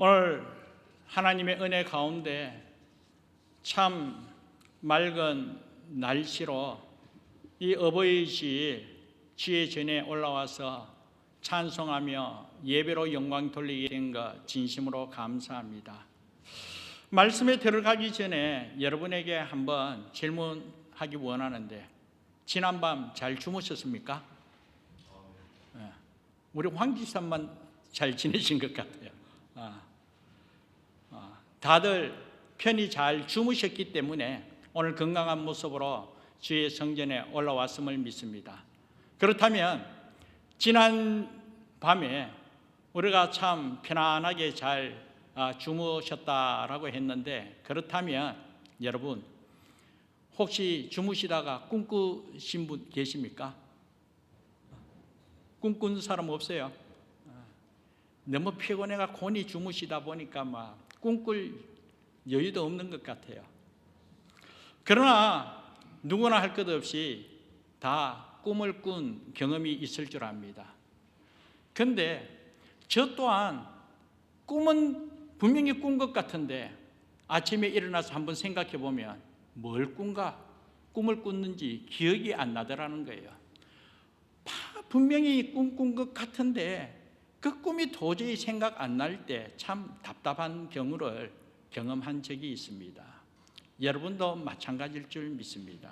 오늘 하나님의 은혜 가운데 참 맑은 날씨로 이 어버이집 주의 전에 올라와서 찬송하며 예배로 영광 돌리게 된 것 진심으로 감사합니다. 말씀에 들어가기 전에 여러분에게 한번 질문하기 원하는데, 지난밤 잘 주무셨습니까? 우리 황 집사만 잘 지내신 것 같아요. 다들 편히 잘 주무셨기 때문에 오늘 건강한 모습으로 주의 성전에 올라왔음을 믿습니다. 그렇다면 지난 밤에 우리가 참 편안하게 잘 주무셨다라고 했는데, 그렇다면 여러분 혹시 주무시다가 꿈꾸신 분 계십니까? 꿈꾼 사람 없어요? 너무 피곤해가 곤히 주무시다 보니까 막 꿈꿀 여유도 없는 것 같아요. 그러나 누구나 할 것 없이 다 꿈을 꾼 경험이 있을 줄 압니다. 그런데 저 또한 꿈은 분명히 꾼 것 같은데 아침에 일어나서 한번 생각해 보면 뭘 꿈을 꿨는지 기억이 안 나더라는 거예요. 분명히 꿈꾼 것 같은데 그 꿈이 도저히 생각 안 날 때 참 답답한 경우를 경험한 적이 있습니다. 여러분도 마찬가지일 줄 믿습니다.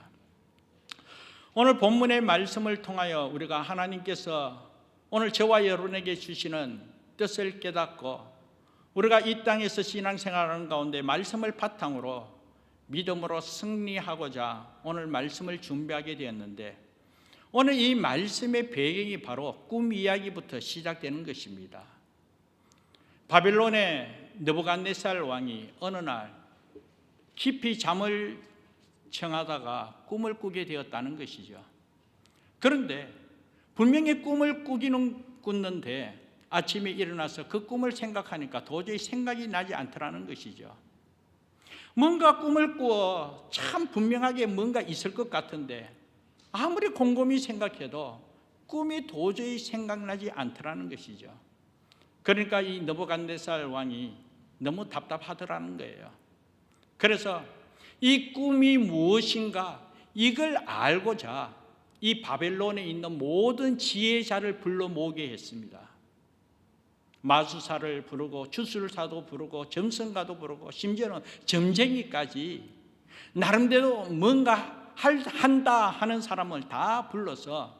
오늘 본문의 말씀을 통하여 우리가 하나님께서 오늘 저와 여러분에게 주시는 뜻을 깨닫고 우리가 이 땅에서 신앙생활하는 가운데 말씀을 바탕으로 믿음으로 승리하고자 오늘 말씀을 준비하게 되었는데, 오늘 이 말씀의 배경이 바로 꿈 이야기부터 시작되는 것입니다. 바빌론의 느부갓네살 왕이 어느 날 깊이 잠을 청하다가 꿈을 꾸게 되었다는 것이죠. 그런데 분명히 꿈을 꿨는데 아침에 일어나서 그 꿈을 생각하니까 도저히 생각이 나지 않더라는 것이죠. 뭔가 꿈을 꾸어 참 분명하게 뭔가 있을 것 같은데 아무리 곰곰이 생각해도 꿈이 도저히 생각나지 않더라는 것이죠. 그러니까 이 느부갓네살 왕이 너무 답답하더라는 거예요. 그래서 이 꿈이 무엇인가 이걸 알고자 이 바벨론에 있는 모든 지혜자를 불러 모으게 했습니다. 마수사를 부르고 주술사도 부르고 점성가도 부르고 심지어는 점쟁이까지 나름대로 뭔가 한다 하는 사람을 다 불러서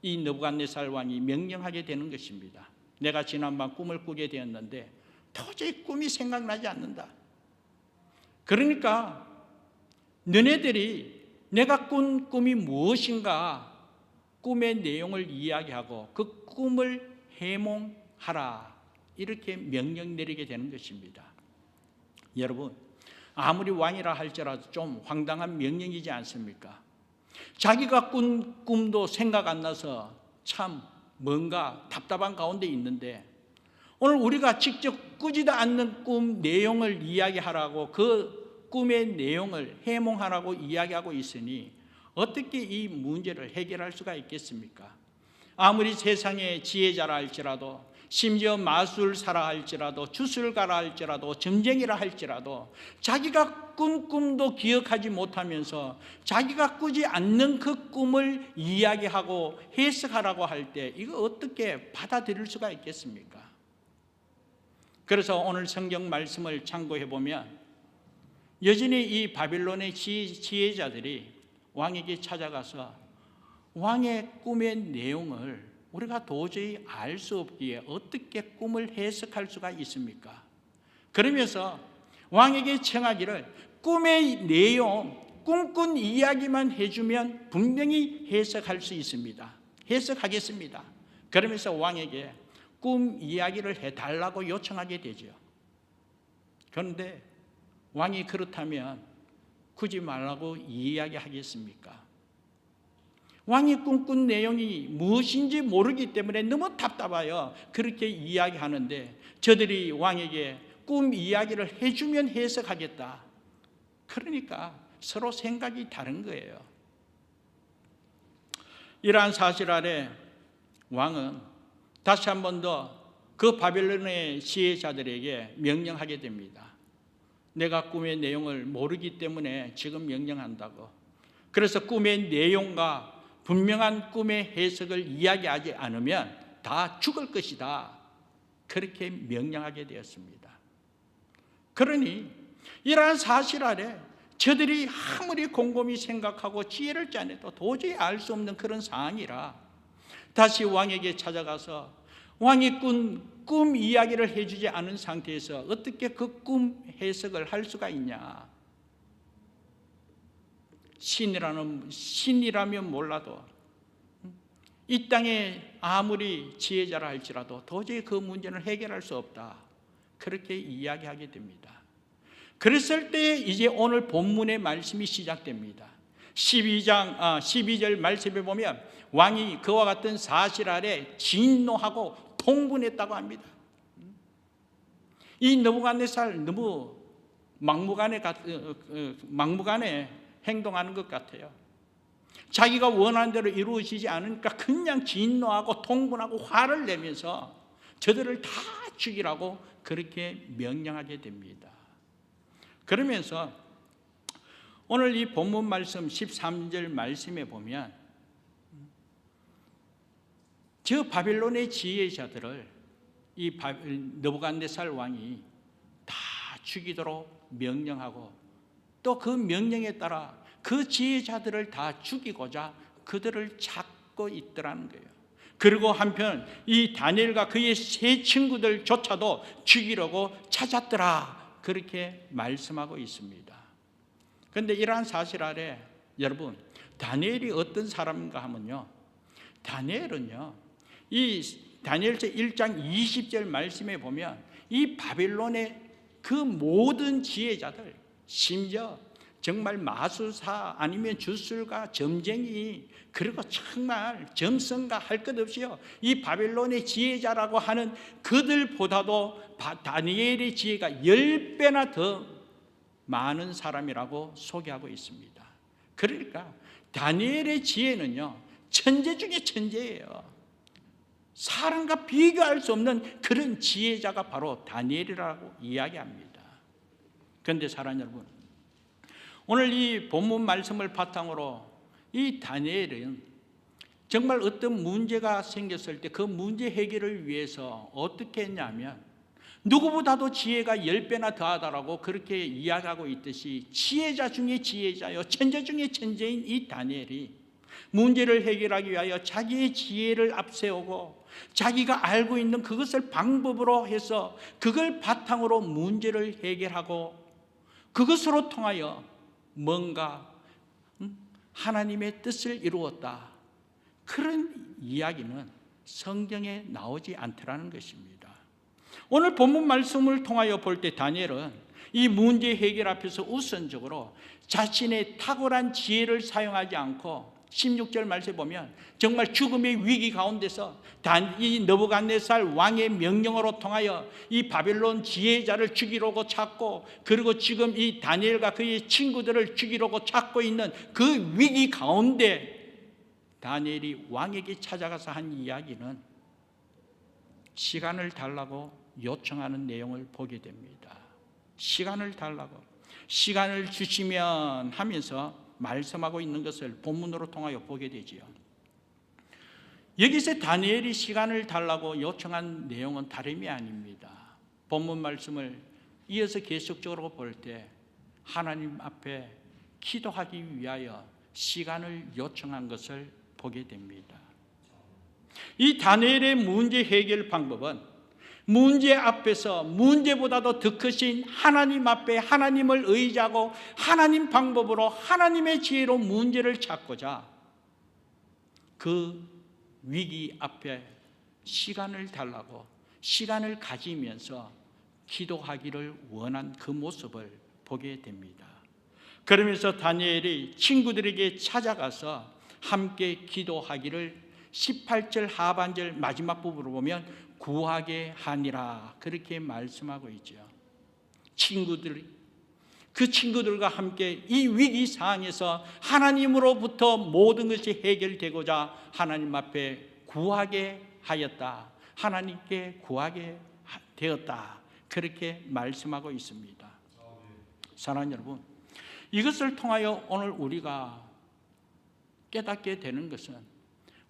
이 느부갓네살 왕이 명령하게 되는 것입니다. 내가 지난밤 꿈을 꾸게 되었는데 도저히 꿈이 생각나지 않는다. 그러니까 너네들이 내가 꾼 꿈이 무엇인가 꿈의 내용을 이야기하고 그 꿈을 해몽하라, 이렇게 명령 내리게 되는 것입니다. 여러분, 아무리 왕이라 할지라도 좀 황당한 명령이지 않습니까? 자기가 꾼 꿈도 생각 안 나서 참 뭔가 답답한 가운데 있는데 오늘 우리가 직접 꾸지도 않는 꿈 내용을 이야기하라고, 그 꿈의 내용을 해몽하라고 이야기하고 있으니 어떻게 이 문제를 해결할 수가 있겠습니까? 아무리 세상의 지혜자라 할지라도, 심지어 마술사라 할지라도, 주술가라 할지라도, 점쟁이라 할지라도 자기가 꾼 꿈도 기억하지 못하면서 자기가 꾸지 않는 그 꿈을 이야기하고 해석하라고 할 때 이거 어떻게 받아들일 수가 있겠습니까? 그래서 오늘 성경 말씀을 참고해 보면 여전히 이 바빌론의 지혜자들이 왕에게 찾아가서 왕의 꿈의 내용을 우리가 도저히 알 수 없기에 어떻게 꿈을 해석할 수가 있습니까? 그러면서 왕에게 청하기를 꿈의 내용, 꿈꾼 이야기만 해주면 분명히 해석할 수 있습니다. 해석하겠습니다. 그러면서 왕에게 꿈 이야기를 해달라고 요청하게 되죠. 그런데 왕이 그렇다면 굳이 말라고 이야기하겠습니까? 왕이 꿈꾼 내용이 무엇인지 모르기 때문에 너무 답답하여 그렇게 이야기하는데 저들이 왕에게 꿈 이야기를 해주면 해석하겠다. 그러니까 서로 생각이 다른 거예요. 이러한 사실 아래 왕은 다시 한 번 더 그 바벨론의 지혜자들에게 명령하게 됩니다. 내가 꿈의 내용을 모르기 때문에 지금 명령한다고. 그래서 꿈의 내용과 분명한 꿈의 해석을 이야기하지 않으면 다 죽을 것이다. 그렇게 명령하게 되었습니다. 그러니 이러한 사실 아래 저들이 아무리 곰곰이 생각하고 지혜를 짜내도 도저히 알 수 없는 그런 상황이라 다시 왕에게 찾아가서 왕이 꾼 꿈 이야기를 해주지 않은 상태에서 어떻게 그 꿈 해석을 할 수가 있냐. 신이라면 몰라도 이 땅에 아무리 지혜자라 할지라도 도저히 그 문제는 해결할 수 없다. 그렇게 이야기하게 됩니다. 그랬을 때 이제 오늘 본문의 말씀이 시작됩니다. 12절 말씀에 보면 왕이 그와 같은 사실 아래 진노하고 통분했다고 합니다. 이 느부갓네살 너무 막무가내 행동하는 것 같아요. 자기가 원하는 대로 이루어지지 않으니까 그냥 진노하고 통분하고 화를 내면서 저들을 다 죽이라고 그렇게 명령하게 됩니다. 그러면서 오늘 이 본문 말씀 13절 말씀에 보면 저 바벨론의 지혜자들을 이 느부갓네살 왕이 다 죽이도록 명령하고 또 그 명령에 따라 그 지혜자들을 다 죽이고자 그들을 찾고 있더라는 거예요. 그리고 한편 이 다니엘과 그의 세 친구들조차도 죽이려고 찾았더라. 그렇게 말씀하고 있습니다. 그런데 이러한 사실 아래 여러분 다니엘이 어떤 사람인가 하면요, 다니엘은요 이 다니엘서 1장 20절 말씀에 보면 이 바벨론의 그 모든 지혜자들, 심지어 정말 마술사 아니면 주술가, 점쟁이, 그리고 정말 점성가 할 것 없이요 이 바벨론의 지혜자라고 하는 그들보다도 다니엘의 지혜가 10배나 더 많은 사람이라고 소개하고 있습니다. 그러니까 다니엘의 지혜는요 천재 중에 천재예요. 사람과 비교할 수 없는 그런 지혜자가 바로 다니엘이라고 이야기합니다. 그런데 사랑하는 여러분, 오늘 이 본문 말씀을 바탕으로 이 다니엘은 정말 어떤 문제가 생겼을 때 그 문제 해결을 위해서 어떻게 했냐면 누구보다도 지혜가 10배나 더하다라고 그렇게 이야기하고 있듯이 지혜자 중에 지혜자요 천재 중에 천재인 이 다니엘이 문제를 해결하기 위하여 자기의 지혜를 앞세우고 자기가 알고 있는 그것을 방법으로 해서 그걸 바탕으로 문제를 해결하고 그것으로 통하여 뭔가 하나님의 뜻을 이루었다. 그런 이야기는 성경에 나오지 않더라는 것입니다. 오늘 본문 말씀을 통하여 볼 때 다니엘은 이 문제 해결 앞에서 우선적으로 자신의 탁월한 지혜를 사용하지 않고 16절 말씀에 보면 정말 죽음의 위기 가운데서 이 느부갓네살 왕의 명령으로 통하여 이 바벨론 지혜자를 죽이려고 찾고 그리고 지금 이 다니엘과 그의 친구들을 죽이려고 찾고 있는 그 위기 가운데 다니엘이 왕에게 찾아가서 한 이야기는 시간을 달라고 요청하는 내용을 보게 됩니다. 시간을 달라고, 시간을 주시면 하면서 말씀하고 있는 것을 본문으로 통하여 보게 되지요. 여기서 다니엘이 시간을 달라고 요청한 내용은 다름이 아닙니다. 본문 말씀을 이어서 계속적으로 볼 때 하나님 앞에 기도하기 위하여 시간을 요청한 것을 보게 됩니다. 이 다니엘의 문제 해결 방법은 문제 앞에서 문제보다도 더 크신 하나님 앞에 하나님을 의지하고 하나님 방법으로 하나님의 지혜로 문제를 찾고자 그 위기 앞에 시간을 달라고 시간을 가지면서 기도하기를 원한 그 모습을 보게 됩니다. 그러면서 다니엘이 친구들에게 찾아가서 함께 기도하기를 18절 하반절 마지막 부분으로 보면 구하게 하니라 그렇게 말씀하고 있죠. 그 친구들과 함께 이 위기 상황에서 하나님으로부터 모든 것이 해결되고자 하나님 앞에 구하게 하였다. 하나님께 구하게 되었다. 그렇게 말씀하고 있습니다. 사랑하는 여러분, 이것을 통하여 오늘 우리가 깨닫게 되는 것은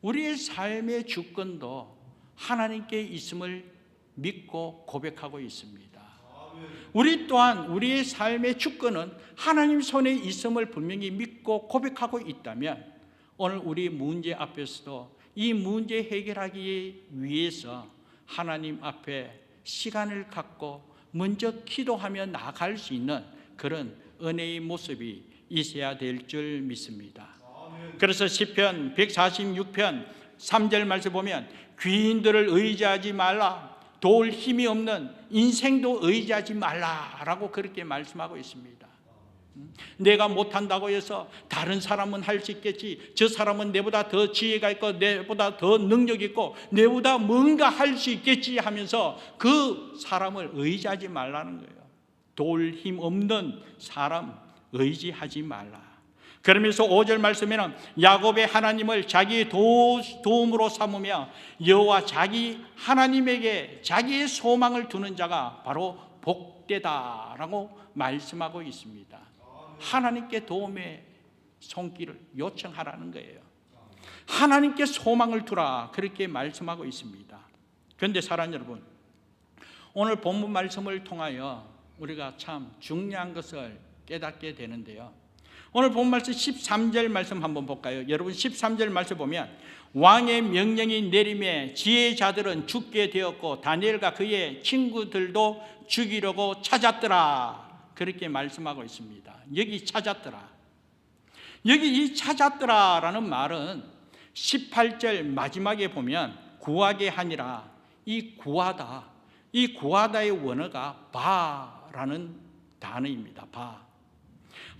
우리의 삶의 주권도 하나님께 있음을 믿고 고백하고 있습니다. 우리 또한 우리의 삶의 주권은 하나님 손에 있음을 분명히 믿고 고백하고 있다면 오늘 우리 문제 앞에서도 이 문제 해결하기 위해서 하나님 앞에 시간을 갖고 먼저 기도하며 나아갈 수 있는 그런 은혜의 모습이 있어야 될 줄 믿습니다. 그래서 시편 146편 3절 말씀 보면 귀인들을 의지하지 말라, 도울 힘이 없는 인생도 의지하지 말라라고 그렇게 말씀하고 있습니다. 내가 못한다고 해서 다른 사람은 할 수 있겠지, 저 사람은 내보다 더 지혜가 있고 내보다 더 능력이 있고 내보다 뭔가 할 수 있겠지 하면서 그 사람을 의지하지 말라는 거예요. 도울 힘 없는 사람 의지하지 말라. 그러면서 5절 말씀에는 야곱의 하나님을 자기의 도움으로 삼으며 여호와 자기 하나님에게 자기의 소망을 두는 자가 바로 복되다라고 말씀하고 있습니다. 하나님께 도움의 손길을 요청하라는 거예요. 하나님께 소망을 두라, 그렇게 말씀하고 있습니다. 그런데 사랑하는 여러분, 오늘 본문 말씀을 통하여 우리가 참 중요한 것을 깨닫게 되는데요. 오늘 본 말씀 13절 말씀 한번 볼까요? 여러분 13절 말씀 보면 왕의 명령이 내림에 지혜자들은 죽게 되었고 다니엘과 그의 친구들도 죽이려고 찾았더라, 그렇게 말씀하고 있습니다. 여기 찾았더라, 여기 이 찾았더라라는 말은 18절 마지막에 보면 구하게 하니라, 이 구하다, 이 구하다의 원어가 바라는 단어입니다.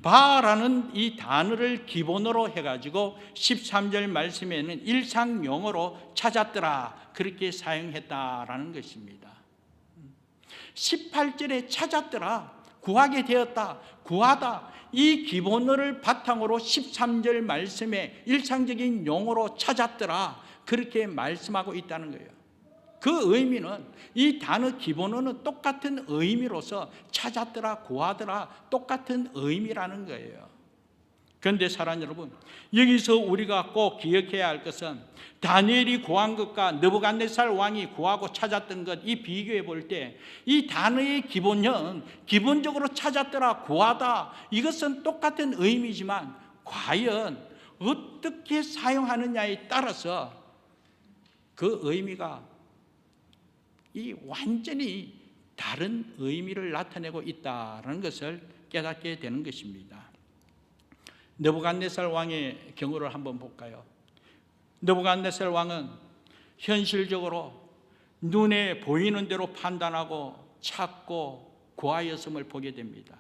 바라는 이 단어를 기본으로 해가지고 13절 말씀에는 일상용어로 찾았더라, 그렇게 사용했다라는 것입니다. 18절에 찾았더라, 구하게 되었다, 구하다, 이 기본어를 바탕으로 13절 말씀에 일상적인 용어로 찾았더라, 그렇게 말씀하고 있다는 거예요. 그 의미는 이 단어 기본어는 똑같은 의미로서 찾았더라, 구하더라, 똑같은 의미라는 거예요. 그런데 사랑하는 여러분, 여기서 우리가 꼭 기억해야 할 것은 다니엘이 구한 것과 느부갓네살 왕이 구하고 찾았던 것, 이 비교해 볼 때 이 단어의 기본형, 기본적으로 찾았더라, 구하다, 이것은 똑같은 의미지만 과연 어떻게 사용하느냐에 따라서 그 의미가 이 완전히 다른 의미를 나타내고 있다는 것을 깨닫게 되는 것입니다. 느부갓네살 왕의 경우를 한번 볼까요? 느부갓네살 왕은 현실적으로 눈에 보이는 대로 판단하고 찾고 구하였음을 보게 됩니다.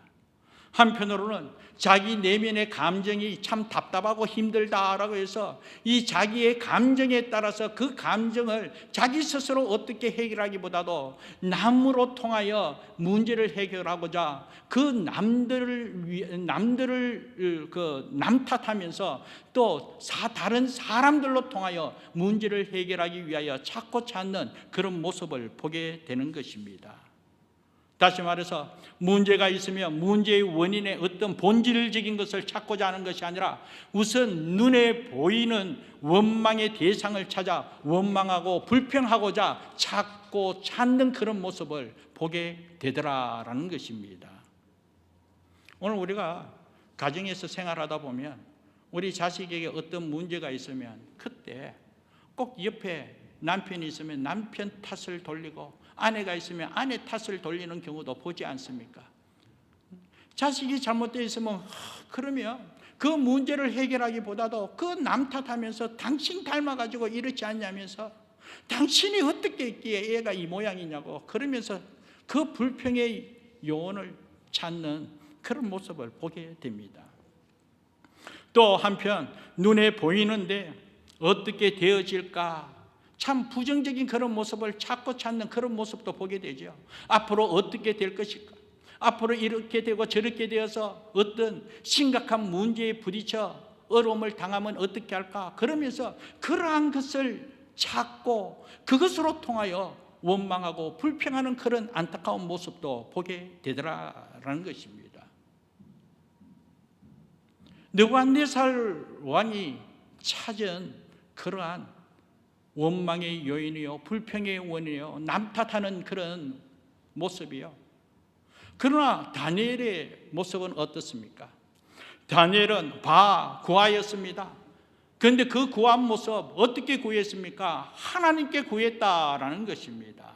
한편으로는 자기 내면의 감정이 참 답답하고 힘들다라고 해서 이 자기의 감정에 따라서 그 감정을 자기 스스로 어떻게 해결하기보다도 남으로 통하여 문제를 해결하고자 그 남들을 남탓하면서 또 다른 사람들로 통하여 문제를 해결하기 위하여 찾고 찾는 그런 모습을 보게 되는 것입니다. 다시 말해서 문제가 있으면 문제의 원인의 어떤 본질적인 것을 찾고자 하는 것이 아니라 우선 눈에 보이는 원망의 대상을 찾아 원망하고 불평하고자 찾고 찾는 그런 모습을 보게 되더라라는 것입니다. 오늘 우리가 가정에서 생활하다 보면 우리 자식에게 어떤 문제가 있으면 그때 꼭 옆에 남편이 있으면 남편 탓을 돌리고 아내가 있으면 아내 탓을 돌리는 경우도 보지 않습니까? 자식이 잘못되어 있으면 그러면 그 문제를 해결하기보다도 그 남 탓하면서 당신 닮아가지고 이렇지 않냐면서 당신이 어떻게 있기에 애가 이 모양이냐고 그러면서 그 불평의 요원을 찾는 그런 모습을 보게 됩니다. 또 한편 눈에 보이는데 어떻게 되어질까 참 부정적인 그런 모습을 찾고 찾는 그런 모습도 보게 되죠. 앞으로 어떻게 될 것일까? 앞으로 이렇게 되고 저렇게 되어서 어떤 심각한 문제에 부딪혀 어려움을 당하면 어떻게 할까? 그러면서 그러한 것을 찾고 그것으로 통하여 원망하고 불평하는 그런 안타까운 모습도 보게 되더라라는 것입니다. 느부갓네살 왕이 찾은 그러한 원망의 요인이요, 불평의 원인이요, 남 탓하는 그런 모습이요. 그러나 다니엘의 모습은 어떻습니까? 다니엘은 구하였습니다. 그런데 그 구한 모습 어떻게 구했습니까? 하나님께 구했다라는 것입니다.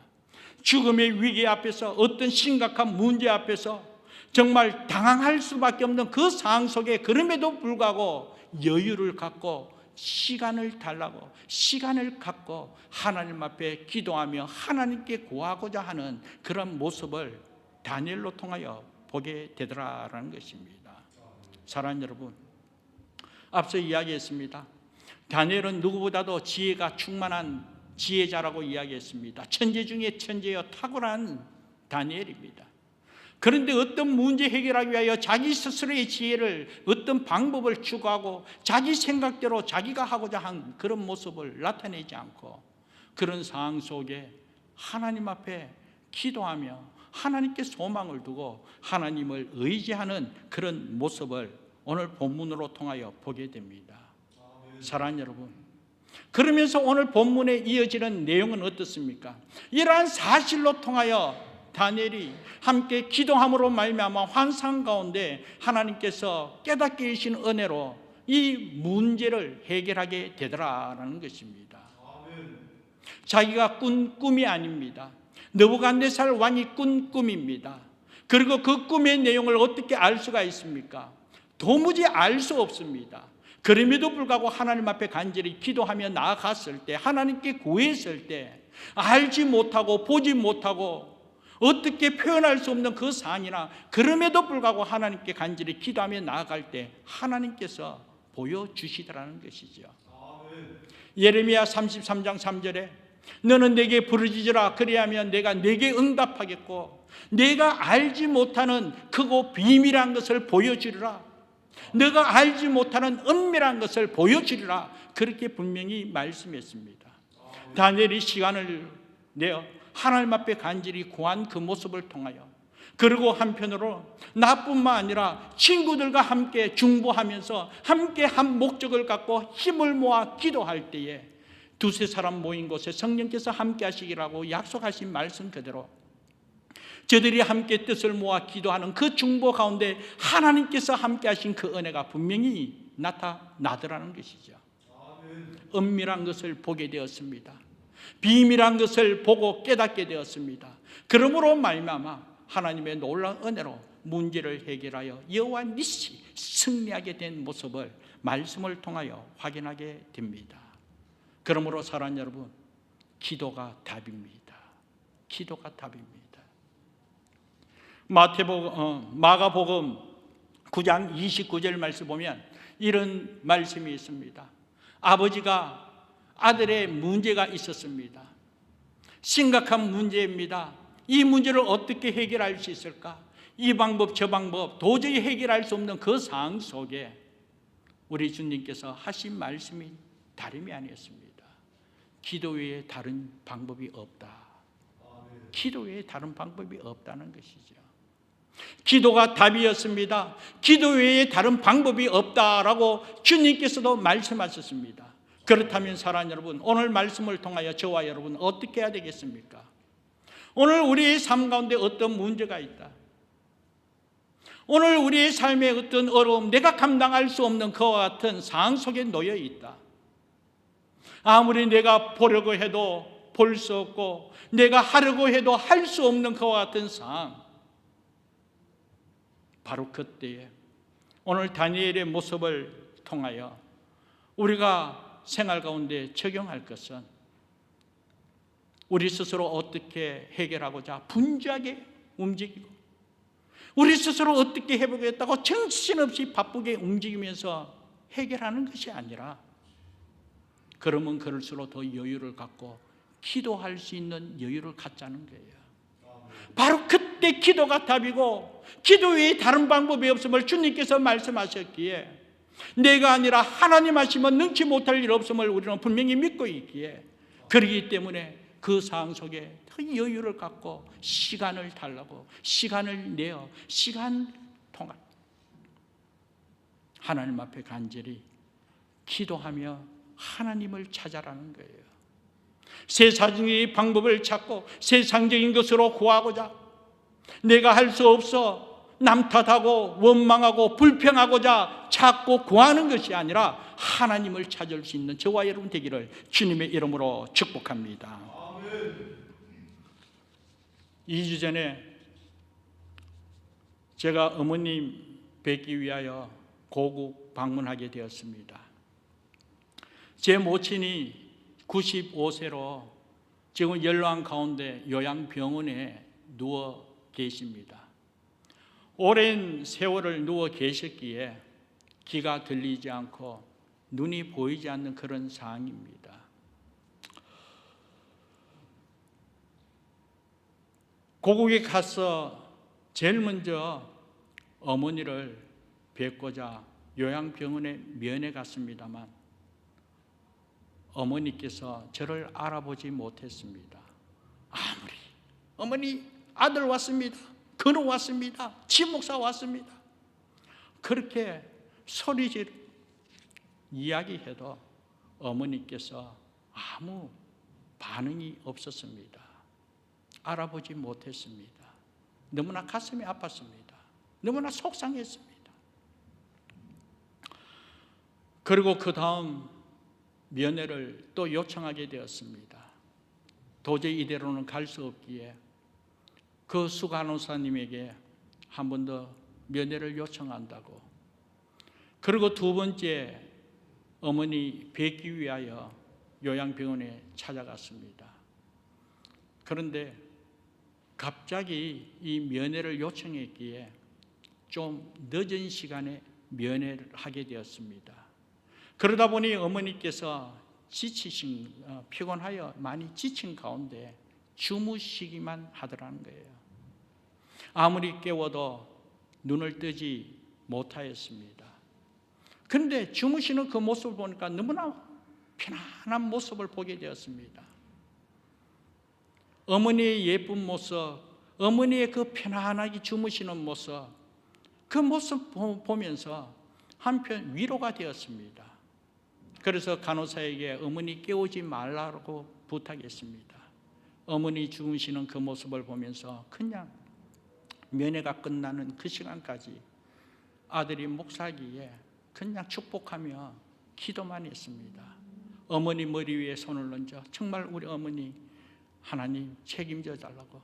죽음의 위기 앞에서, 어떤 심각한 문제 앞에서 정말 당황할 수밖에 없는 그 상황 속에 그럼에도 불구하고 여유를 갖고 시간을 달라고 시간을 갖고 하나님 앞에 기도하며 하나님께 구하고자 하는 그런 모습을 다니엘로 통하여 보게 되더라라는 것입니다. 사랑하는 여러분, 앞서 이야기했습니다. 다니엘은 누구보다도 지혜가 충만한 지혜자라고 이야기했습니다. 천재 중에 천재여 탁월한 다니엘입니다. 그런데 어떤 문제 해결하기 위하여 자기 스스로의 지혜를, 어떤 방법을 추구하고 자기 생각대로 자기가 하고자 한 그런 모습을 나타내지 않고 그런 상황 속에 하나님 앞에 기도하며 하나님께 소망을 두고 하나님을 의지하는 그런 모습을 오늘 본문으로 통하여 보게 됩니다. 사랑하는 여러분, 그러면서 오늘 본문에 이어지는 내용은 어떻습니까? 이러한 사실로 통하여 다니엘이 함께 기도함으로 말미암아 환상 가운데 하나님께서 깨닫게 해주신 은혜로 이 문제를 해결하게 되더라라는 것입니다. 자기가 꾼 꿈이 아닙니다. 느부갓네살 왕이 꾼 꿈입니다. 그리고 그 꿈의 내용을 어떻게 알 수가 있습니까? 도무지 알 수 없습니다. 그럼에도 불구하고 하나님 앞에 간절히 기도하며 나아갔을 때, 하나님께 구했을 때 알지 못하고 보지 못하고 어떻게 표현할 수 없는 그 상황이나 그럼에도 불구하고 하나님께 간절히 기도하며 나아갈 때 하나님께서 보여주시더라는 것이죠. 예레미야 33장 3절에 너는 내게 부르짖으라 그리하면 내가 내게 응답하겠고 내가 알지 못하는 크고 비밀한 것을 보여주리라. 내가 알지 못하는 은밀한 것을 보여주리라. 그렇게 분명히 말씀했습니다. 다니엘이 시간을 내어 하나님 앞에 간절히 구한 그 모습을 통하여, 그리고 한편으로 나뿐만 아니라 친구들과 함께 중보하면서 함께 한 목적을 갖고 힘을 모아 기도할 때에 두세 사람 모인 곳에 성령께서 함께 하시기라고 약속하신 말씀 그대로 저들이 함께 뜻을 모아 기도하는 그 중보 가운데 하나님께서 함께 하신 그 은혜가 분명히 나타나더라는 것이죠. 은밀한 것을 보게 되었습니다. 비밀한 것을 보고 깨닫게 되었습니다. 그러므로 말미암아 하나님의 놀라운 은혜로 문제를 해결하여 여호와 니시 승리하게 된 모습을 말씀을 통하여 확인하게 됩니다. 그러므로 사랑하는 여러분, 기도가 답입니다. 기도가 답입니다. 마가복음 9장 29절 말씀 보면 이런 말씀이 있습니다. 아버지가 아들의 문제가 있었습니다. 심각한 문제입니다. 이 문제를 어떻게 해결할 수 있을까? 이 방법 저 방법 도저히 해결할 수 없는 그 상황 속에 우리 주님께서 하신 말씀이 다름이 아니었습니다. 기도 외에 다른 방법이 없다. 기도 외에 다른 방법이 없다는 것이죠. 기도가 답이었습니다. 기도 외에 다른 방법이 없다라고 주님께서도 말씀하셨습니다. 그렇다면 사랑하는 여러분, 오늘 말씀을 통하여 저와 여러분 어떻게 해야 되겠습니까? 오늘 우리의 삶 가운데 어떤 문제가 있다. 오늘 우리의 삶에 어떤 어려움, 내가 감당할 수 없는 그와 같은 상황 속에 놓여 있다. 아무리 내가 보려고 해도 볼 수 없고 내가 하려고 해도 할 수 없는 그와 같은 상황. 바로 그때에 오늘 다니엘의 모습을 통하여 우리가 생활 가운데 적용할 것은 우리 스스로 어떻게 해결하고자 분주하게 움직이고 우리 스스로 어떻게 해보겠다고 정신없이 바쁘게 움직이면서 해결하는 것이 아니라, 그러면 그럴수록 더 여유를 갖고 기도할 수 있는 여유를 갖자는 거예요. 바로 그때 기도가 답이고 기도 외에 다른 방법이 없음을 주님께서 말씀하셨기에, 내가 아니라 하나님 하시면 능치 못할 일 없음을 우리는 분명히 믿고 있기에 그렇기 때문에 그 상황 속에 더 여유를 갖고 시간을 달라고, 시간을 내어 시간 동안 하나님 앞에 간절히 기도하며 하나님을 찾아라는 거예요. 세상적인 방법을 찾고 세상적인 것으로 구하고자, 내가 할 수 없어 남 탓하고 원망하고 불평하고자 찾고 구하는 것이 아니라 하나님을 찾을 수 있는 저와 여러분 되기를 주님의 이름으로 축복합니다. 2주 전에 제가 어머님 뵙기 위하여 고국 방문하게 되었습니다. 제 모친이 95세로 지금 연로한 가운데 요양병원에 누워 계십니다. 오랜 세월을 누워 계셨기에 귀가 들리지 않고 눈이 보이지 않는 그런 상황입니다. 고국에 가서 제일 먼저 어머니를 뵙고자 요양병원에 면회 갔습니다만 어머니께서 저를 알아보지 못했습니다. 아무리 어머니 아들 왔습니다, 근우 왔습니다, 지목사 왔습니다, 그렇게 소리질 이야기해도 어머니께서 아무 반응이 없었습니다. 알아보지 못했습니다. 너무나 가슴이 아팠습니다. 너무나 속상했습니다. 그리고 그 다음 면회를 또 요청하게 되었습니다. 도저히 이대로는 갈 수 없기에 그 수간호사님에게 한 번 더 면회를 요청한다고, 그리고 두 번째 어머니 뵙기 위하여 요양병원에 찾아갔습니다. 그런데 갑자기 이 면회를 요청했기에 좀 늦은 시간에 면회를 하게 되었습니다. 그러다 보니 어머니께서 피곤하여 많이 지친 가운데 주무시기만 하더라는 거예요. 아무리 깨워도 눈을 뜨지 못하였습니다. 그런데 주무시는 그 모습을 보니까 너무나 편안한 모습을 보게 되었습니다. 어머니의 예쁜 모습, 어머니의 그 편안하게 주무시는 모습, 그 모습 보면서 한편 위로가 되었습니다. 그래서 간호사에게 어머니 깨우지 말라고 부탁했습니다. 어머니 주무시는 그 모습을 보면서 그냥 면회가 끝나는 그 시간까지 아들이 목사기에 그냥 축복하며 기도만 했습니다. 어머니 머리 위에 손을 얹어 정말 우리 어머니 하나님 책임져 달라고,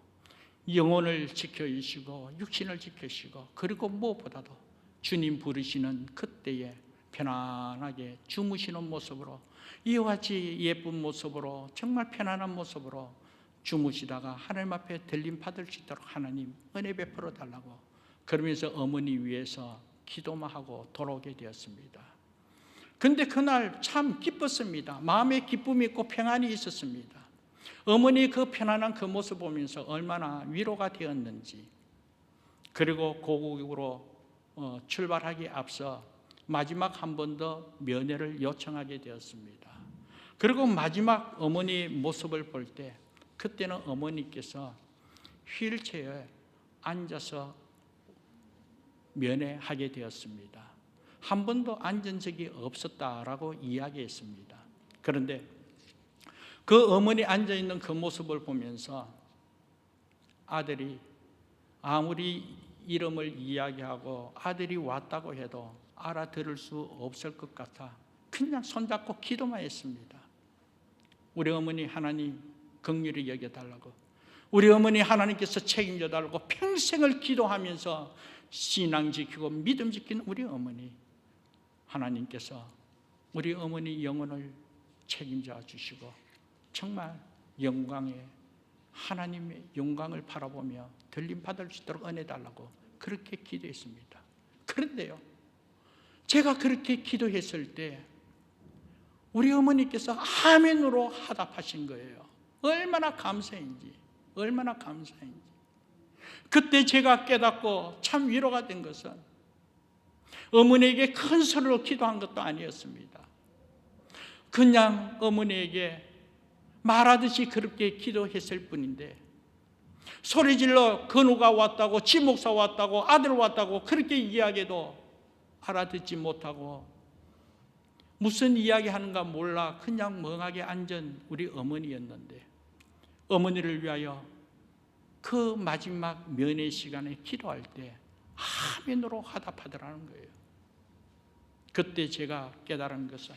영혼을 지켜주시고 육신을 지켜주시고, 그리고 무엇보다도 주님 부르시는 그때에 편안하게 주무시는 모습으로, 이와 같이 예쁜 모습으로 정말 편안한 모습으로 주무시다가 하나님 앞에 들림 받을 수 있도록 하나님 은혜 베풀어 달라고, 그러면서 어머니 위해서 기도만 하고 돌아오게 되었습니다. 그런데 그날 참 기뻤습니다. 마음에 기쁨이 있고 평안이 있었습니다. 어머니의 그 편안한 그 모습 보면서 얼마나 위로가 되었는지. 그리고 고국으로 출발하기 앞서 마지막 한 번 더 면회를 요청하게 되었습니다. 그리고 마지막 어머니의 모습을 볼 때, 그때는 어머니께서 휠체어에 앉아서 면회하게 되었습니다. 한 번도 앉은 적이 없었다라고 이야기했습니다. 그런데 그 어머니 앉아있는 그 모습을 보면서 아들이 아무리 이름을 이야기하고 아들이 왔다고 해도 알아들을 수 없을 것 같아 그냥 손잡고 기도만 했습니다. 우리 어머니 하나님 긍휼히 여겨달라고, 우리 어머니 하나님께서 책임져 달라고 평생을 기도하면서 신앙 지키고 믿음 지키는 우리 어머니 하나님께서 우리 어머니 영혼을 책임져 주시고 정말 영광에 하나님의 영광을 바라보며 들림 받을 수 있도록 은혜 달라고 그렇게 기도했습니다. 그런데요, 제가 그렇게 기도했을 때 우리 어머니께서 아멘으로 화답하신 거예요. 얼마나 감사인지, 얼마나 감사인지. 그때 제가 깨닫고 참 위로가 된 것은 어머니에게 큰 소리로 기도한 것도 아니었습니다. 그냥 어머니에게 말하듯이 그렇게 기도했을 뿐인데 소리질러 건우가 왔다고, 지목사 왔다고, 아들 왔다고 그렇게 이야기해도 알아듣지 못하고 무슨 이야기하는가 몰라 그냥 멍하게 앉은 우리 어머니였는데, 어머니를 위하여 그 마지막 면회 시간에 기도할 때 아멘으로 화답하더라는 거예요. 그때 제가 깨달은 것은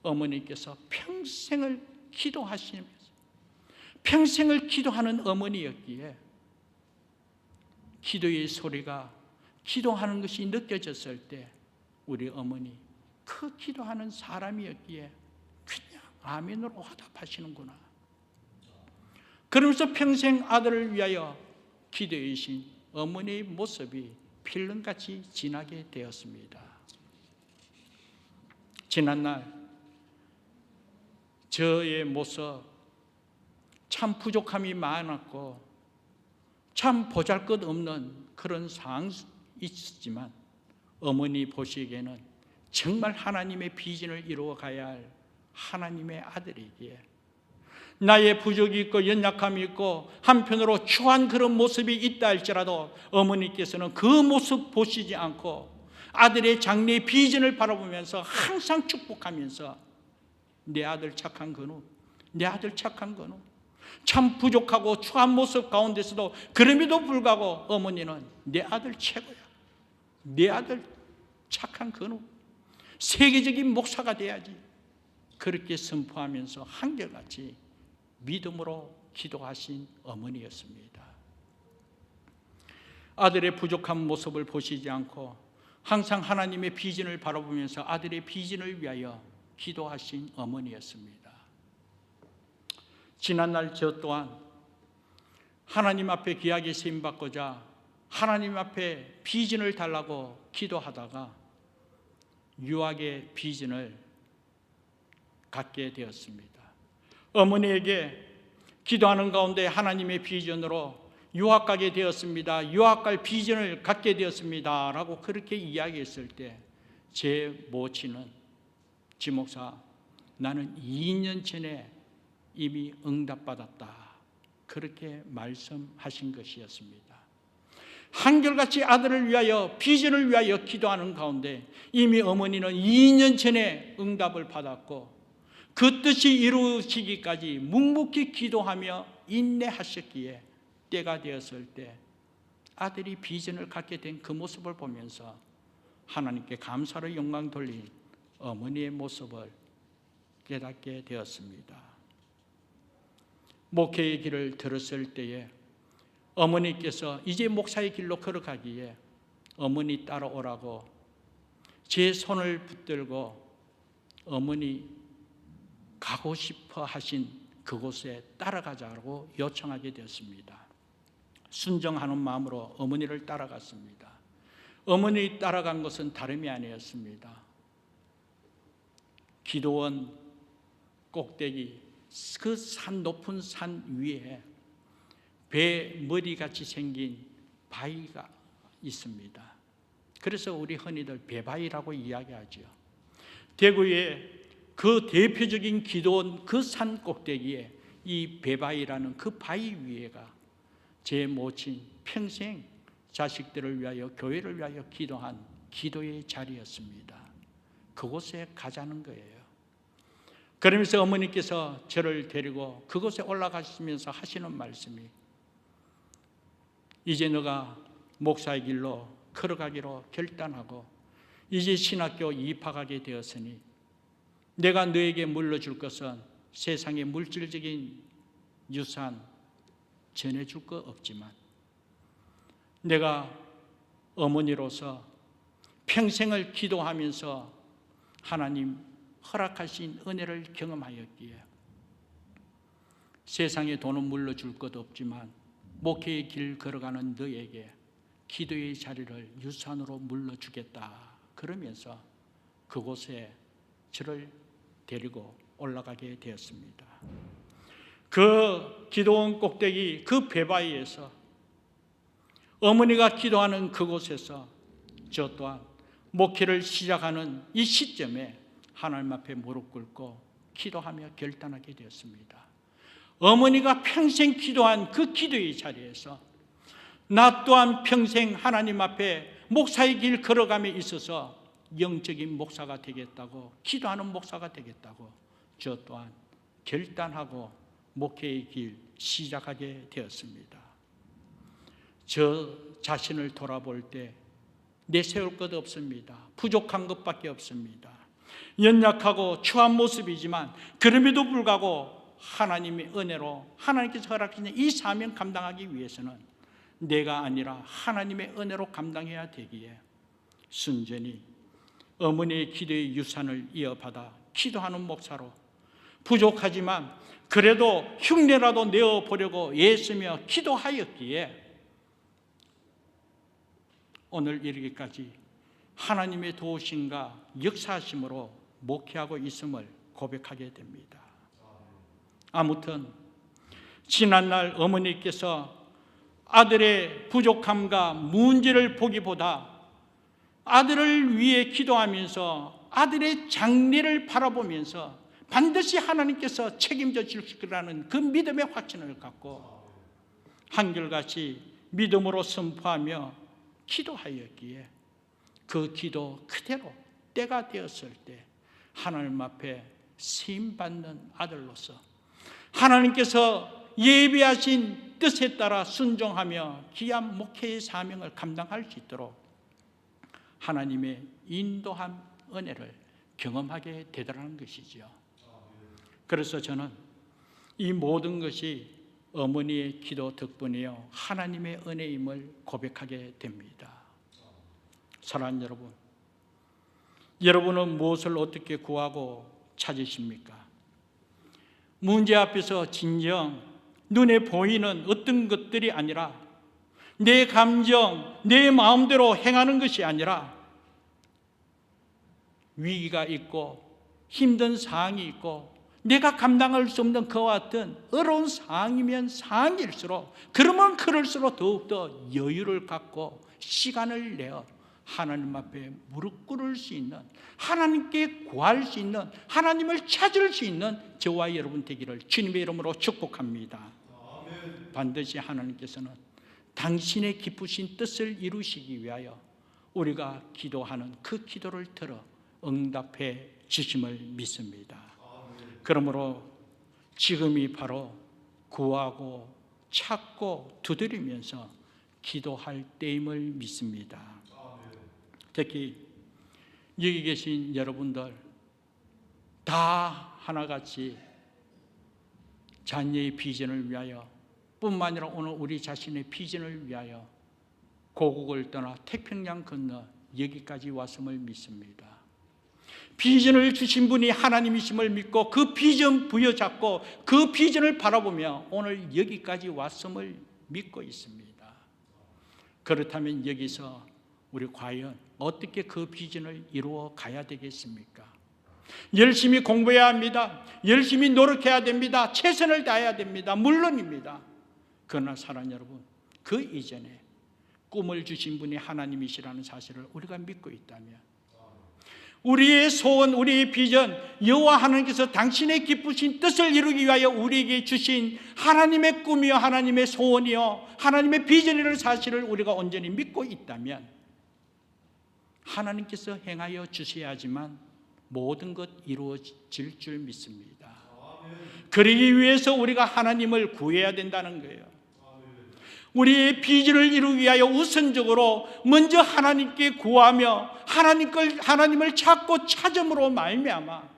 어머니께서 평생을 기도하시면서 평생을 기도하는 어머니였기에 기도의 소리가, 기도하는 것이 느껴졌을 때 우리 어머니 그 기도하는 사람이었기에 그냥 아멘으로 화답하시는구나. 그러면서 평생 아들을 위하여 기도해 주신 어머니의 모습이 필름같이 지나게 되었습니다. 지난날 저의 모습 참 부족함이 많았고 참 보잘것없는 그런 상황이 있었지만 어머니 보시기에는 정말 하나님의 비전을 이루어가야 할 하나님의 아들이기에 나의 부족이 있고 연약함이 있고 한편으로 추한 그런 모습이 있다 할지라도 어머니께서는 그 모습 보시지 않고 아들의 장래의 비전을 바라보면서 항상 축복하면서 내 아들 착한 건우, 내 아들 착한 건우, 참 부족하고 추한 모습 가운데서도 그럼에도 불구하고 어머니는 내 아들 최고야, 내 아들 착한 건우, 세계적인 목사가 돼야지, 그렇게 선포하면서 한결같이 믿음으로 기도하신 어머니였습니다. 아들의 부족한 모습을 보시지 않고 항상 하나님의 비전을 바라보면서 아들의 비전을 위하여 기도하신 어머니였습니다. 지난날 저 또한 하나님 앞에 귀하게 쓰임받고자 하나님 앞에 비전을 달라고 기도하다가 유학의 비전을 갖게 되었습니다. 어머니에게 기도하는 가운데 하나님의 비전으로 유학 가게 되었습니다. 유학 갈 비전을 갖게 되었습니다. 라고 그렇게 이야기했을 때 제 모친은, 지목사, 나는 2년 전에 이미 응답받았다. 그렇게 말씀하신 것이었습니다. 한결같이 아들을 위하여, 비전을 위하여 기도하는 가운데 이미 어머니는 2년 전에 응답을 받았고 그 뜻이 이루어지기까지 묵묵히 기도하며 인내하셨기에 때가 되었을 때 아들이 비전을 갖게 된 그 모습을 보면서 하나님께 감사로 영광 돌린 어머니의 모습을 깨닫게 되었습니다. 목회의 길을 들었을 때에 어머니께서 이제 목사의 길로 걸어가기에 어머니 따라오라고 제 손을 붙들고 어머니 가고 싶어 하신 그곳에 따라가자고 요청하게 되었습니다. 순종하는 마음으로 어머니를 따라갔습니다. 어머니 따라간 것은 다름이 아니었습니다. 기도원 꼭대기 그 산, 높은 산 위에 배 머리같이 생긴 바위가 있습니다. 그래서 우리 흔히들 배바위라고 이야기하죠. 대구에 그 대표적인 기도원 그 산 꼭대기에 이 배바위라는 그 바위 위에가 제 모친 평생 자식들을 위하여, 교회를 위하여 기도한 기도의 자리였습니다. 그곳에 가자는 거예요. 그러면서 어머니께서 저를 데리고 그곳에 올라가시면서 하시는 말씀이, 이제 너가 목사의 길로 걸어가기로 결단하고 이제 신학교 입학하게 되었으니 내가 너에게 물려줄 것은 세상의 물질적인 유산 전해줄 거 없지만 내가 어머니로서 평생을 기도하면서 하나님 허락하신 은혜를 경험하였기에 세상에 돈은 물려줄 것 없지만 목회의 길 걸어가는 너에게 기도의 자리를 유산으로 물려주겠다. 그러면서 그곳에 저를 데리고 올라가게 되었습니다. 그 기도원 꼭대기 그 배바위에서 어머니가 기도하는 그곳에서 저 또한 목회를 시작하는 이 시점에 하나님 앞에 무릎 꿇고 기도하며 결단하게 되었습니다. 어머니가 평생 기도한 그 기도의 자리에서 나 또한 평생 하나님 앞에 목사의 길 걸어감에 있어서 영적인 목사가 되겠다고, 기도하는 목사가 되겠다고 저 또한 결단하고 목회의 길 시작하게 되었습니다. 저 자신을 돌아볼 때 내세울 것 없습니다. 부족한 것밖에 없습니다. 연약하고 추한 모습이지만 그럼에도 불구하고 하나님의 은혜로 하나님께서 허락하신 이 사명 감당하기 위해서는 내가 아니라 하나님의 은혜로 감당해야 되기에 순전히 어머니의 기도의 유산을 이어받아 기도하는 목사로, 부족하지만 그래도 흉내라도 내어보려고 애쓰며 기도하였기에 오늘 이르기까지 하나님의 도우심과 역사하심으로 목회하고 있음을 고백하게 됩니다. 아무튼 지난날 어머니께서 아들의 부족함과 문제를 보기보다 아들을 위해 기도하면서 아들의 장래를 바라보면서 반드시 하나님께서 책임져 주실 거라는 그 믿음의 확신을 갖고 한결같이 믿음으로 선포하며 기도하였기에 그 기도 그대로 때가 되었을 때 하나님 앞에 쓰임받는 아들로서 하나님께서 예비하신 뜻에 따라 순종하며 귀한 목회의 사명을 감당할 수 있도록 하나님의 인도한 은혜를 경험하게 되더라는 것이죠. 그래서 저는 이 모든 것이 어머니의 기도 덕분이요 하나님의 은혜임을 고백하게 됩니다. 사랑하는 여러분, 여러분은 무엇을 어떻게 구하고 찾으십니까? 문제 앞에서 진정 눈에 보이는 어떤 것들이 아니라 내 감정, 내 마음대로 행하는 것이 아니라 위기가 있고 힘든 상황이 있고 내가 감당할 수 없는 그와 같은 어려운 상황이면 상황일수록 그러면 그럴수록 더욱더 여유를 갖고 시간을 내어 하나님 앞에 무릎 꿇을 수 있는, 하나님께 구할 수 있는, 하나님을 찾을 수 있는 저와 여러분 되기를 주님의 이름으로 축복합니다. 반드시 하나님께서는 당신의 기쁘신 뜻을 이루시기 위하여 우리가 기도하는 그 기도를 들어 응답해 주심을 믿습니다. 그러므로 지금이 바로 구하고 찾고 두드리면서 기도할 때임을 믿습니다. 특히 여기 계신 여러분들 다 하나같이 자녀의 비전을 위하여 뿐만 아니라 오늘 우리 자신의 비전을 위하여 고국을 떠나 태평양 건너 여기까지 왔음을 믿습니다. 비전을 주신 분이 하나님이심을 믿고 그 비전 부여잡고 그 비전을 바라보며 오늘 여기까지 왔음을 믿고 있습니다. 그렇다면 여기서 우리 과연 어떻게 그 비전을 이루어 가야 되겠습니까? 열심히 공부해야 합니다. 열심히 노력해야 됩니다. 최선을 다해야 됩니다. 물론입니다. 그러나 사랑하는 여러분, 그 이전에 꿈을 주신 분이 하나님이시라는 사실을 우리가 믿고 있다면 우리의 소원, 우리의 비전, 여호와 하나님께서 당신의 기쁘신 뜻을 이루기 위하여 우리에게 주신 하나님의 꿈이요 하나님의 소원이요 하나님의 비전이라는 사실을 우리가 온전히 믿고 있다면 하나님께서 행하여 주셔야지만 모든 것 이루어질 줄 믿습니다. 그러기 위해서 우리가 하나님을 구해야 된다는 거예요. 우리의 비전을 이루기 위하여 우선적으로 먼저 하나님께 구하며 하나님을 찾고 찾음으로 말미암아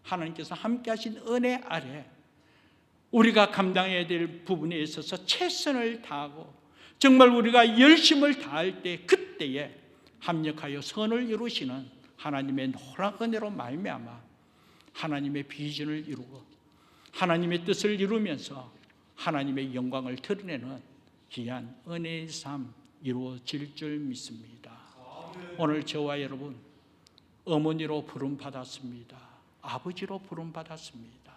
하나님께서 함께 하신 은혜 아래 우리가 감당해야 될 부분에 있어서 최선을 다하고 정말 우리가 열심을 다할 때 그때에 합력하여 선을 이루시는 하나님의 놀라운 은혜로 말미암아 하나님의 비전을 이루고 하나님의 뜻을 이루면서 하나님의 영광을 드러내는 귀한 은혜의 삶 이루어질 줄 믿습니다. 오늘 저와 여러분 어머니로 부름받았습니다. 아버지로 부름받았습니다.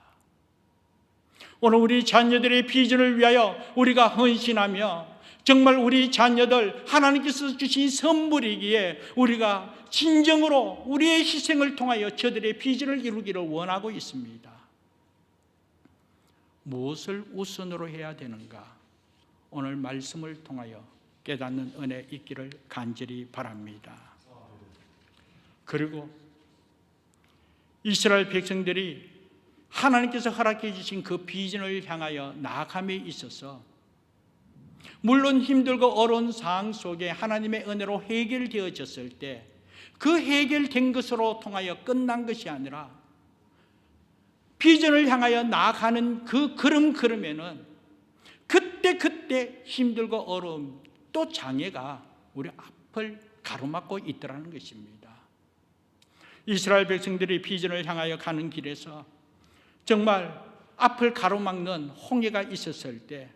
오늘 우리 자녀들의 비전을 위하여 우리가 헌신하며 정말 우리 자녀들 하나님께서 주신 선물이기에 우리가 진정으로 우리의 희생을 통하여 저들의 비전을 이루기를 원하고 있습니다. 무엇을 우선으로 해야 되는가? 오늘 말씀을 통하여 깨닫는 은혜 있기를 간절히 바랍니다. 그리고 이스라엘 백성들이 하나님께서 허락해 주신 그 비전을 향하여 나아감에 있어서 물론 힘들고 어려운 상황 속에 하나님의 은혜로 해결되어졌을 때 그 해결된 것으로 통하여 끝난 것이 아니라 비전을 향하여 나아가는 그 걸음에는 그때 힘들고 어려움 또 장애가 우리 앞을 가로막고 있더라는 것입니다. 이스라엘 백성들이 비전을 향하여 가는 길에서 정말 앞을 가로막는 홍해가 있었을 때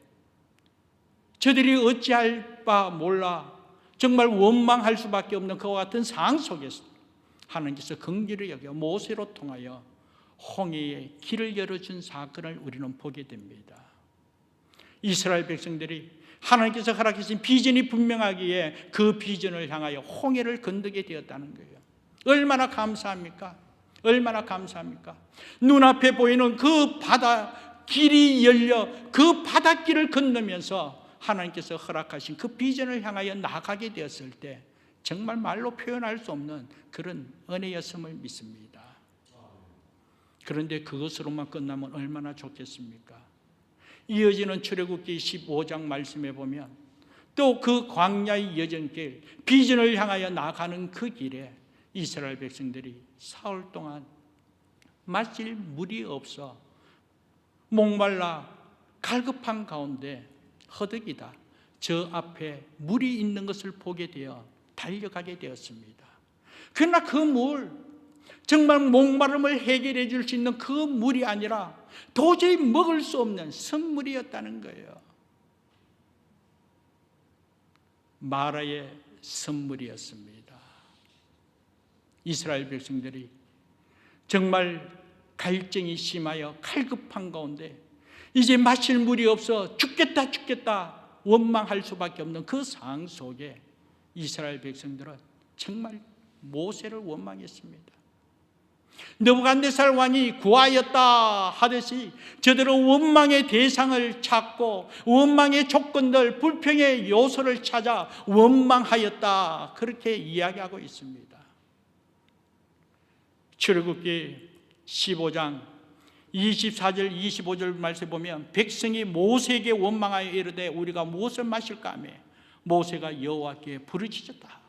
저들이 어찌할 바 몰라 정말 원망할 수밖에 없는 그와 같은 상황 속에서 하나님께서 긍휼히 여겨 모세로 통하여 홍해의 길을 열어준 사건을 우리는 보게 됩니다. 이스라엘 백성들이 하나님께서 허락하신 비전이 분명하기에 그 비전을 향하여 홍해를 건너게 되었다는 거예요. 얼마나 감사합니까? 얼마나 감사합니까? 눈앞에 보이는 그 바다 길이 열려 그 바닷길을 건너면서 하나님께서 허락하신 그 비전을 향하여 나가게 되었을 때 정말 말로 표현할 수 없는 그런 은혜였음을 믿습니다. 그런데 그것으로만 끝나면 얼마나 좋겠습니까? 이어지는 출애굽기 15장 말씀에 보면 또 그 광야의 여정길 비전을 향하여 나가는 그 길에 이스라엘 백성들이 사흘 동안 마실 물이 없어 목말라 갈급한 가운데 허덕이다 저 앞에 물이 있는 것을 보게 되어 달려가게 되었습니다. 그러나 그 물, 정말 목마름을 해결해 줄 수 있는 그 물이 아니라 도저히 먹을 수 없는 선물이었다는 거예요. 마라의 선물이었습니다. 이스라엘 백성들이 정말 갈증이 심하여 갈급한 가운데 이제 마실 물이 없어 죽겠다 원망할 수밖에 없는 그 상황 속에 이스라엘 백성들은 정말 모세를 원망했습니다. 느부갓네살 왕이 구하였다 하듯이 저들은 원망의 대상을 찾고 원망의 조건들, 불평의 요소를 찾아 원망하였다 그렇게 이야기하고 있습니다. 출애굽기 15장 24절 25절 말씀에 보면 백성이 모세에게 원망하여 이르되 우리가 무엇을 마실까 하며 모세가 여호와께 부르짖었다.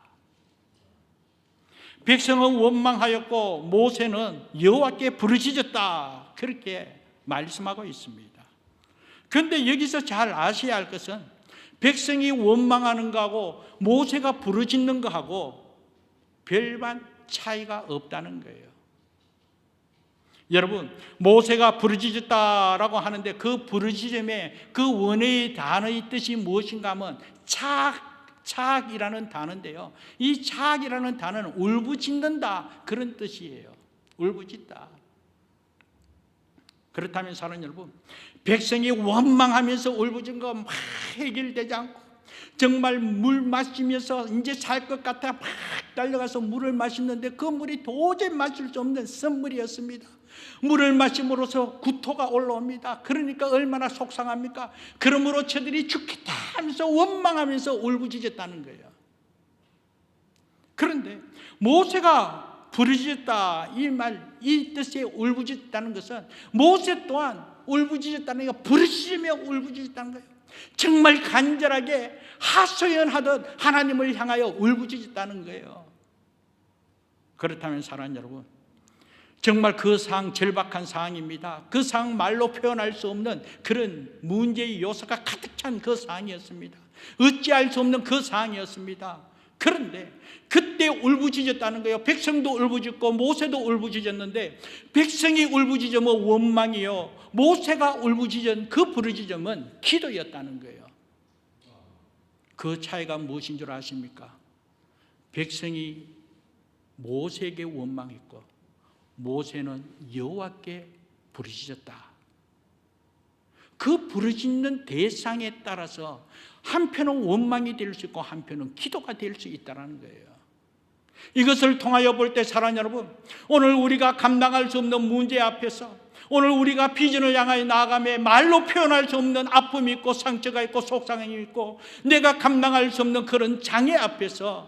백성은 원망하였고 모세는 여호와께 부르짖었다 그렇게 말씀하고 있습니다. 그런데 여기서 잘 아셔야 할 것은 백성이 원망하는 거하고 모세가 부르짖는 거하고 별반 차이가 없다는 거예요. 여러분, 모세가 부르짖었다라고 하는데 그 부르짖음의 그 원어의 단어의 뜻이 무엇인가 하면 차악이라는 단어인데요. 이 차악이라는 단어는 울부짖는다 그런 뜻이에요. 울부짖다. 그렇다면 사랑하는 여러분, 백성이 원망하면서 울부짖은 거 막 해결되지 않고 정말 물 마시면서 이제 살 것 같아 막 달려가서 물을 마시는데 그 물이 도저히 마실 수 없는 선물이었습니다. 물을 마심으로써 구토가 올라옵니다. 그러니까 얼마나 속상합니까? 그러므로 저들이 죽겠다 하면서 원망하면서 울부짖었다는 거예요. 그런데 모세가 부르짖었다 이 뜻의 울부짖었다는 것은 모세 또한 울부짖었다는 게 부르짖으며 울부짖었다는 거예요. 정말 간절하게 하소연하듯 하나님을 향하여 울부짖었다는 거예요. 그렇다면 사랑하는 여러분, 정말 그 상황 절박한 상황입니다. 그 상황 말로 표현할 수 없는 그런 문제의 요소가 가득 찬 그 상황이었습니다. 어찌할 수 없는 그 상황이었습니다. 그런데 그때 울부짖었다는 거예요. 백성도 울부짖고 모세도 울부짖었는데 백성이 울부짖으면 원망이요 모세가 울부짖은 그 부르짖음은 기도였다는 거예요. 그 차이가 무엇인 줄 아십니까? 백성이 모세에게 원망했고 모세는 여호와께 부르짖었다. 그 부르짖는 대상에 따라서 한편은 원망이 될 수 있고 한편은 기도가 될 수 있다는 거예요. 이것을 통하여 볼 때 사랑하는 여러분, 오늘 우리가 감당할 수 없는 문제 앞에서 오늘 우리가 비전을 향하여 나아가며 말로 표현할 수 없는 아픔이 있고 상처가 있고 속상함이 있고 내가 감당할 수 없는 그런 장애 앞에서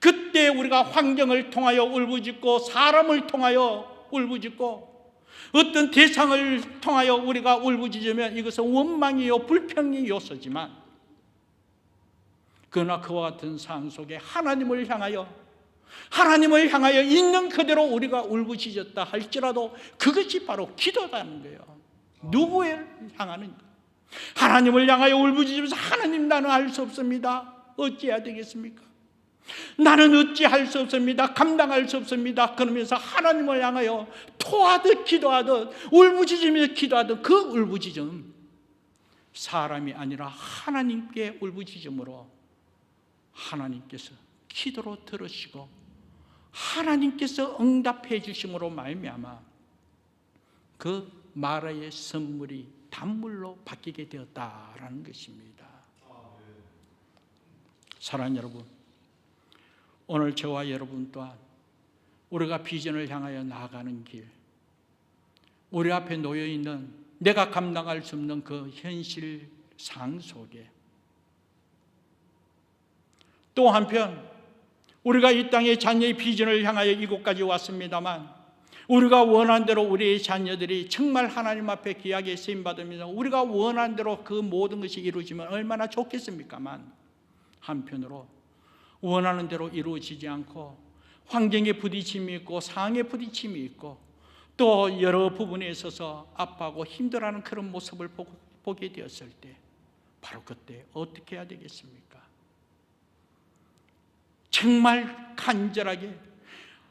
그때 우리가 환경을 통하여 울부짖고 사람을 통하여 울부짖고 어떤 대상을 통하여 우리가 울부짖으면 이것은 원망이요 불평의 요소지만 그러나 그와 같은 상황 속에 하나님을 향하여 있는 그대로 우리가 울부짖었다 할지라도 그것이 바로 기도라는 거예요. 누구를 향하는가? 하나님을 향하여 울부짖으면서 하나님 나는 할 수 없습니다. 어찌해야 되겠습니까? 나는 어찌할 수 없습니다. 감당할 수 없습니다. 그러면서 하나님을 향하여 토하듯 기도하듯 울부짖으면서 기도하듯 그 울부짖음 사람이 아니라 하나님께 울부짖음으로 하나님께서 기도로 들으시고 하나님께서 응답해 주심으로 말미암아 그 마라의 선물이 단물로 바뀌게 되었다라는 것입니다. 사랑하는 여러분, 오늘 저와 여러분 또한 우리가 비전을 향하여 나아가는 길, 우리 앞에 놓여 있는 내가 감당할 수 없는 그 현실 상황 속에 또 한편 우리가 이 땅의 자녀의 비전을 향하여 이곳까지 왔습니다만 우리가 원하는 대로 우리의 자녀들이 정말 하나님 앞에 귀하게 쓰임받으면서 우리가 원하는 대로 그 모든 것이 이루어지면 얼마나 좋겠습니까만 한편으로 원하는 대로 이루어지지 않고 환경에 부딪힘이 있고 상황에 부딪힘이 있고 또 여러 부분에 있어서 아파하고 힘들어하는 그런 모습을 보게 되었을 때 바로 그때 어떻게 해야 되겠습니까? 정말 간절하게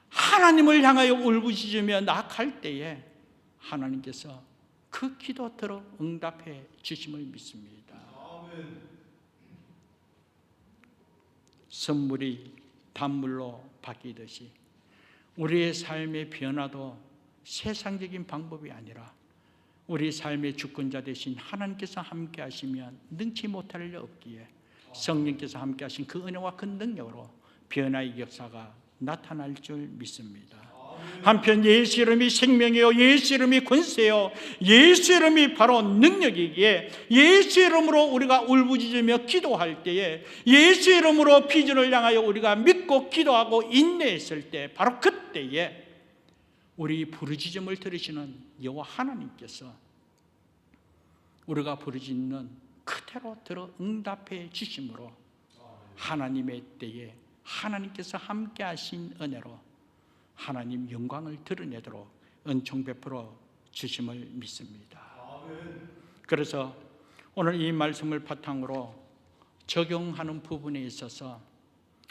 하나님을 향하여 울부짖으며 나아갈 때에 하나님께서 그 기도 들어 응답해 주심을 믿습니다. 선물이 단물로 바뀌듯이 우리의 삶의 변화도 세상적인 방법이 아니라 우리 삶의 주권자 되신 하나님께서 함께 하시면 능치 못할 일 없기에 성령께서 함께 하신 그 은혜와 그 능력으로 변화의 역사가 나타날 줄 믿습니다. 한편 예수 이름이 생명이요 예수 이름이 권세요 예수 이름이 바로 능력이기에 예수 이름으로 우리가 울부짖으며 기도할 때에 예수 이름으로 비전을 향하여 우리가 믿고 기도하고 인내했을 때 바로 그때에 우리 부르짖음을 들으시는 여호와 하나님께서 우리가 부르짖는 그대로 들어 응답해 주심으로 하나님의 때에 하나님께서 함께 하신 은혜로 하나님 영광을 드러내도록 은총 베풀어 주심을 믿습니다. 그래서 오늘 이 말씀을 바탕으로 적용하는 부분에 있어서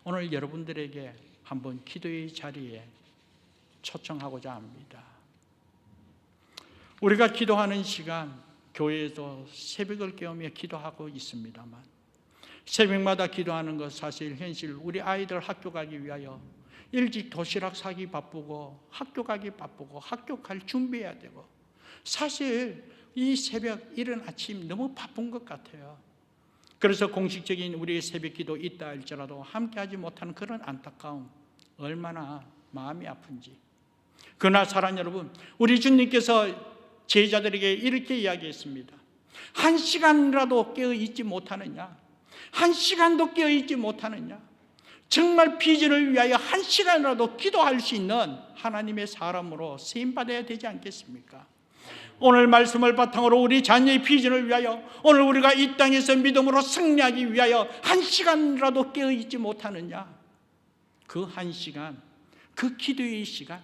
오늘 여러분들에게 한번 기도의 자리에 초청하고자 합니다. 우리가 기도하는 시간, 교회에도 새벽을 깨우며 기도하고 있습니다만 새벽마다 기도하는 것 사실 현실 우리 아이들 학교 가기 위하여 일찍 도시락 사기 바쁘고 학교 가기 바쁘고 학교 갈 준비해야 되고 사실 이 새벽 이른 아침 너무 바쁜 것 같아요. 그래서 공식적인 우리의 새벽 기도 있다 할지라도 함께하지 못하는 그런 안타까움 얼마나 마음이 아픈지. 그러나 사랑하는 여러분, 우리 주님께서 제자들에게 이렇게 이야기했습니다. 한 시간이라도 깨어있지 못하느냐? 한 시간도 깨어있지 못하느냐? 정말 비전을 위하여 한 시간이라도 기도할 수 있는 하나님의 사람으로 쓰임받아야 되지 않겠습니까? 오늘 말씀을 바탕으로 우리 자녀의 비전을 위하여 오늘 우리가 이 땅에서 믿음으로 승리하기 위하여 한 시간이라도 깨어있지 못하느냐? 그 한 시간, 그 기도의 시간,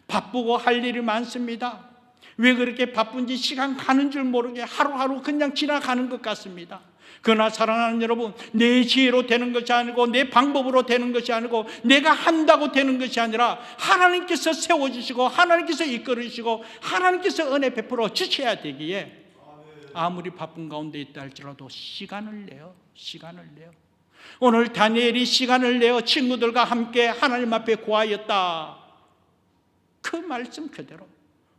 바쁘고 할 일이 많습니다. 왜 그렇게 바쁜지 시간 가는 줄 모르게 하루하루 그냥 지나가는 것 같습니다. 그러나 사랑하는 여러분, 내 지혜로 되는 것이 아니고 내 방법으로 되는 것이 아니고 내가 한다고 되는 것이 아니라 하나님께서 세워주시고 하나님께서 이끌으시고 하나님께서 은혜 베풀어 주셔야 되기에 아무리 바쁜 가운데 있다 할지라도 시간을 내요. 오늘 다니엘이 시간을 내어 친구들과 함께 하나님 앞에 구하였다. 그 말씀 그대로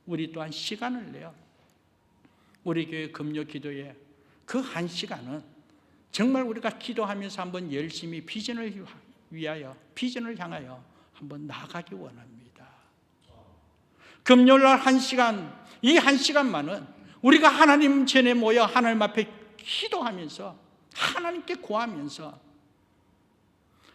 우리 또한 시간을 내요. 우리 교회 금요 기도에 그 한 시간은 정말 우리가 기도하면서 한번 열심히 비전을 위하여 비전을 향하여 한번 나아가기 원합니다. 금요일날 1시간, 이 1시간만은 우리가 하나님 전에 모여 하나님 앞에 기도하면서 하나님께 구하면서,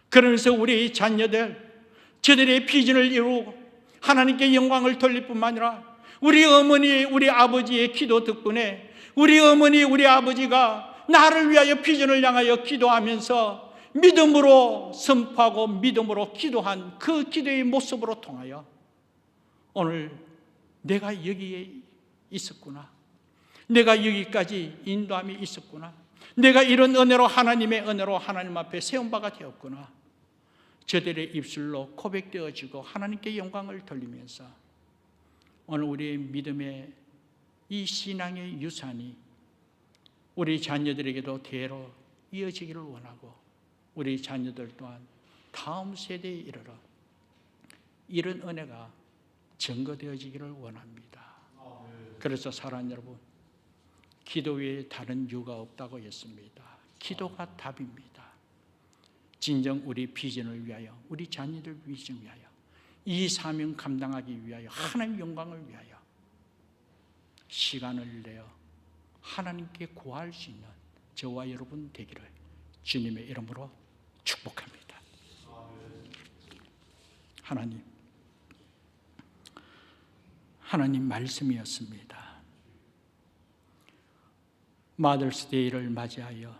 그러면서 우리 자녀들, 저들의 비전을 이루고 하나님께 영광을 돌릴 뿐만 아니라 우리 어머니, 우리 아버지의 기도 덕분에 우리 어머니, 우리 아버지가 나를 위하여 비전을 향하여 기도하면서 믿음으로 선포하고 믿음으로 기도한 그 기도의 모습으로 통하여 오늘 내가 여기에 있었구나, 내가 여기까지 인도함이 있었구나, 내가 이런 은혜로, 하나님의 은혜로 하나님 앞에 세운 바가 되었구나, 저들의 입술로 고백되어지고 하나님께 영광을 돌리면서 오늘 우리의 믿음의 이 신앙의 유산이 우리 자녀들에게도 대로 이어지기를 원하고, 우리 자녀들 또한 다음 세대에 이르러 이런 은혜가 증거되어지기를 원합니다. 그래서 사랑하는 여러분, 기도 외에 다른 이유가 없다고 했습니다. 기도가 답입니다. 진정 우리 비전을 위하여, 우리 자녀들 비전을 위하여, 이 사명 감당하기 위하여, 하나님의 영광을 위하여 시간을 내어 하나님께 구할 수 있는 저와 여러분 되기를 주님의 이름으로 축복합니다. 하나님 말씀이었습니다. 마더스데이를 맞이하여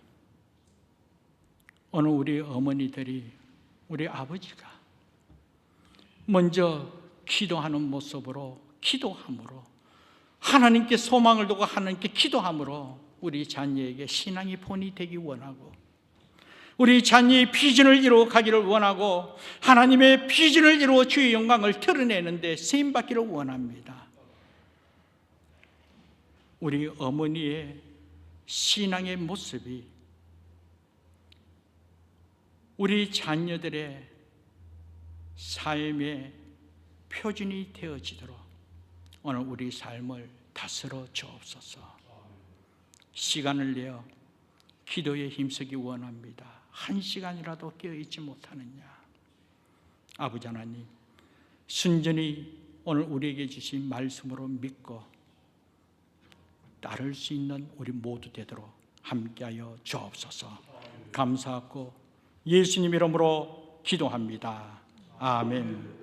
오늘 우리 어머니들이, 우리 아버지가 먼저 기도하는 모습으로, 기도함으로, 하나님께 소망을 두고 하나님께 기도함으로 우리 자녀에게 신앙이 본이 되기 원하고, 우리 자녀의 비전을 이루어 가기를 원하고, 하나님의 비전을 이루어 주의 영광을 드러내는데 쓰임받기를 원합니다. 우리 어머니의 신앙의 모습이 우리 자녀들의 삶의 표준이 되어지도록 오늘 우리 삶을 다스려 주옵소서. 시간을 내어 기도에 힘쓰기 원합니다. 1시간이라도 깨어있지 못하느냐. 아버지 하나님, 순전히 오늘 우리에게 주신 말씀으로 믿고 따를 수 있는 우리 모두 되도록 함께하여 주옵소서. 감사하고 예수님 이름으로 기도합니다. 아멘.